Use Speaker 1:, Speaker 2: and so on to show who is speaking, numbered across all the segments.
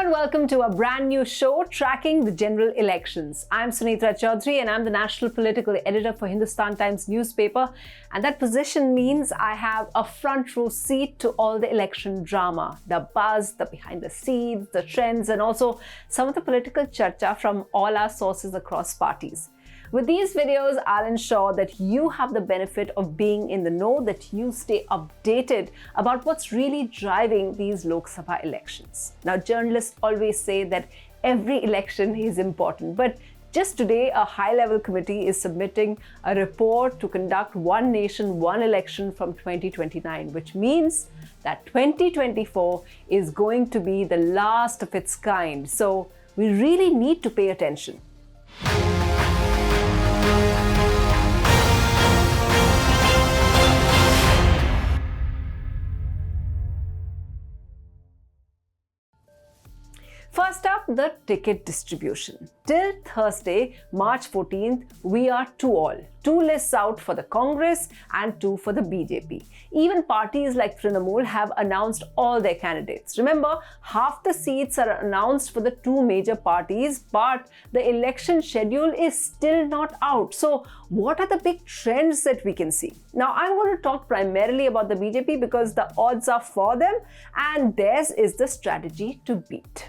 Speaker 1: and welcome to a brand new show tracking the general elections. I'm Sunitra Chaudhary and I'm the National Political Editor for Hindustan Times newspaper, and that position means I have a front row seat to all the election drama, the buzz, the behind the scenes, the trends, and also some of the political charcha from all our sources across parties. With these videos, I'll ensure that you have the benefit of being in the know, that you stay updated about what's really driving these Lok Sabha elections. Now, journalists always say that every election is important, but just today, a high-level committee is submitting a report to conduct One Nation, One Election from 2029, which means that 2024 is going to be the last of its kind. So we really need to pay attention. First up, the ticket distribution. Till Thursday, March 14th, we are 2-all. 2 lists out for the Congress and 2 for the BJP. Even parties like Trinamool have announced all their candidates. Remember, half the seats are announced for the 2 major parties, but the election schedule is still not out. So what are the big trends that we can see? Now, I'm going to talk primarily about the BJP because the odds are for them and theirs is the strategy to beat.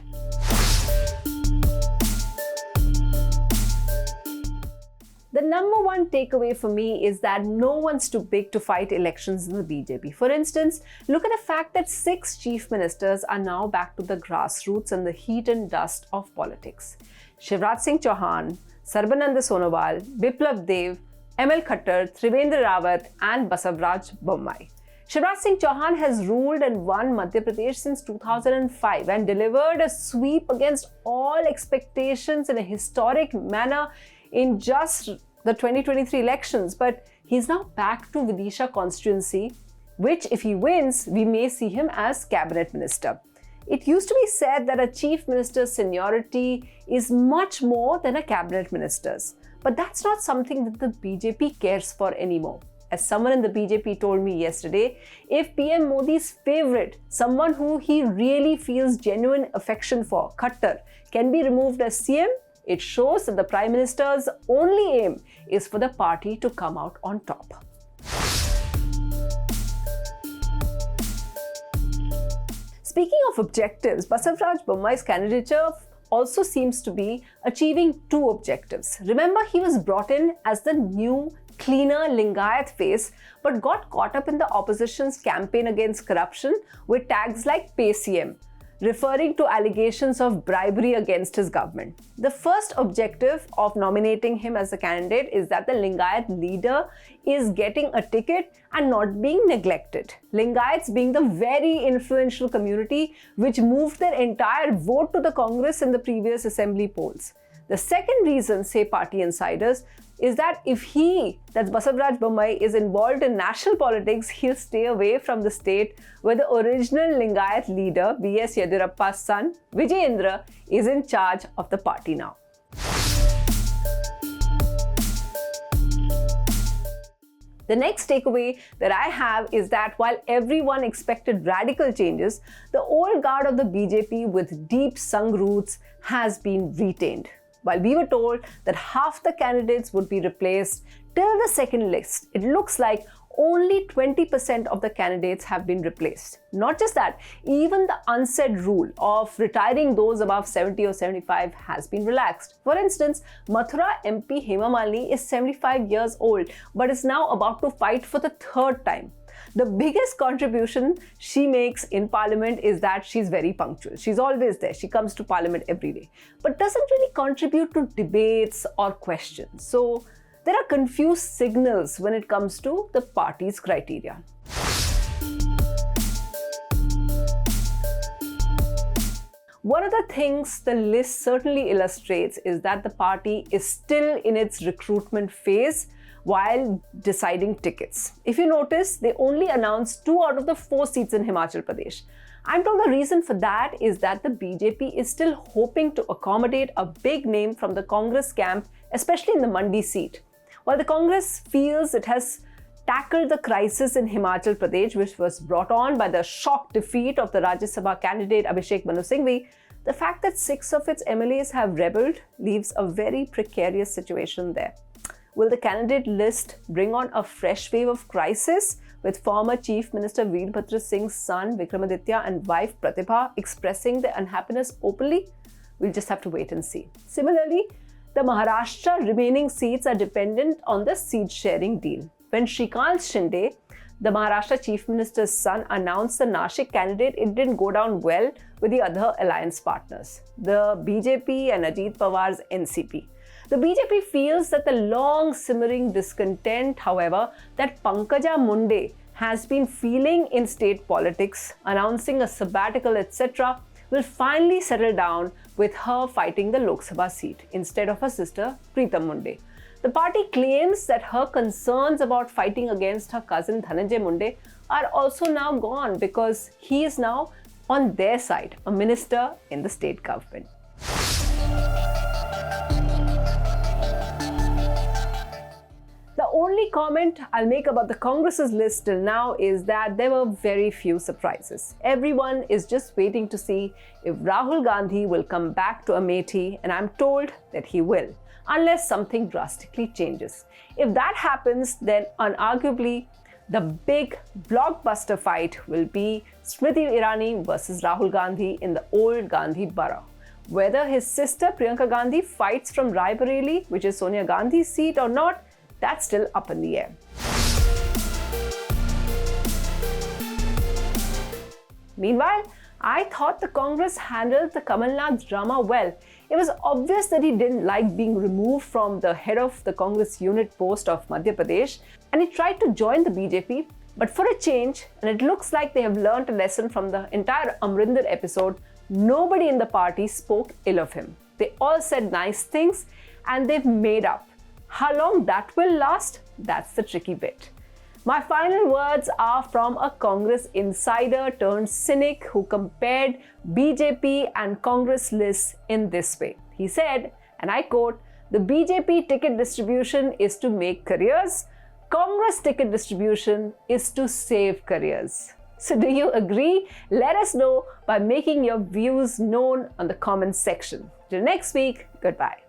Speaker 1: The number one takeaway for me is that no one's too big to fight elections in the BJP. For instance, look at the fact that 6 chief ministers are now back to the grassroots and the heat and dust of politics. Shivraj Singh Chouhan, Sarbananda Sonowal, Biplab Dev, ML Khattar, Trivendra Rawat and Basavaraj Bommai. Shivraj Singh Chouhan has ruled and won Madhya Pradesh since 2005 and delivered a sweep against all expectations in a historic manner in just the 2023 elections, but he's now back to Vidisha constituency, which if he wins, we may see him as cabinet minister. It used to be said that a chief minister's seniority is much more than a cabinet minister's, but that's not something that the BJP cares for anymore. As someone in the BJP told me yesterday, if PM Modi's favorite, someone who he really feels genuine affection for, Khattar, can be removed as CM, it shows that the Prime Minister's only aim is for the party to come out on top. Speaking of objectives, Basavaraj Bommai's candidature also seems to be achieving 2 objectives. Remember, he was brought in as the new, cleaner Lingayat face, but got caught up in the opposition's campaign against corruption with tags like Pay CM, referring to allegations of bribery against his government. The first objective of nominating him as a candidate is that the Lingayat leader is getting a ticket and not being neglected. Lingayats being the very influential community which moved their entire vote to the Congress in the previous assembly polls. The second reason, say party insiders, is that if that's Basavaraj Bommai, is involved in national politics, he'll stay away from the state where the original Lingayat leader, B.S. Yediyurappa's son, Vijayendra, is in charge of the party now. The next takeaway that I have is that while everyone expected radical changes, the old guard of the BJP with deep sung roots has been retained. While we were told that half the candidates would be replaced, till the second list, it looks like only 20% of the candidates have been replaced. Not just that, even the unsaid rule of retiring those above 70 or 75 has been relaxed. For instance, Mathura MP Hema Malini is 75 years old but is now about to fight for the 3rd time. The biggest contribution she makes in parliament is that she's very punctual. She's always there. She comes to parliament every day, but doesn't really contribute to debates or questions. So there are confused signals when it comes to the party's criteria. One of the things the list certainly illustrates is that the party is still in its recruitment phase while deciding tickets. If you notice, they only announced 2 out of the 4 seats in Himachal Pradesh. I'm told the reason for that is that the BJP is still hoping to accommodate a big name from the Congress camp, especially in the Mandi seat. While the Congress feels it has tackled the crisis in Himachal Pradesh, which was brought on by the shock defeat of the Rajya Sabha candidate Abhishek Manu Singhvi, The fact that 6 of its MLAs have rebelled leaves a very precarious situation there. Will the candidate list bring on a fresh wave of crisis, with former Chief Minister Veerbhadra Singh's son Vikramaditya and wife Pratibha expressing their unhappiness openly? We'll just have to wait and see. Similarly, the Maharashtra remaining seats are dependent on the seat-sharing deal. When Shrikant Shinde, the Maharashtra Chief Minister's son, announced the Nashik candidate, it didn't go down well with the other alliance partners, the BJP and Ajit Pawar's NCP. The BJP feels that the long simmering discontent, however, that Pankaja Munde has been feeling in state politics, announcing a sabbatical, etc., will finally settle down with her fighting the Lok Sabha seat instead of her sister Preetam Munde. The party claims that her concerns about fighting against her cousin Dhananjay Munde are also now gone because he is now on their side, a minister in the state government. The only comment I'll make about the Congress's list till now is that there were very few surprises. Everyone is just waiting to see if Rahul Gandhi will come back to Amethi, and I'm told that he will, unless something drastically changes. If that happens, then unarguably, the big blockbuster fight will be Smriti Irani versus Rahul Gandhi in the old Gandhi borough. Whether his sister Priyanka Gandhi fights from Raebareli, which is Sonia Gandhi's seat, or not, that's still up in the air. Meanwhile, I thought the Congress handled the Kamal Nath drama well. It was obvious that he didn't like being removed from the head of the Congress unit post of Madhya Pradesh, and he tried to join the BJP. But for a change, and it looks like they have learned a lesson from the entire Amrinder episode, nobody in the party spoke ill of him. They all said nice things, and they've made up. How long that will last? That's the tricky bit. My final words are from a Congress insider turned cynic who compared BJP and Congress lists in this way. He said, and I quote, "The BJP ticket distribution is to make careers. Congress ticket distribution is to save careers." So do you agree? Let us know by making your views known on the comments section. Till next week, goodbye.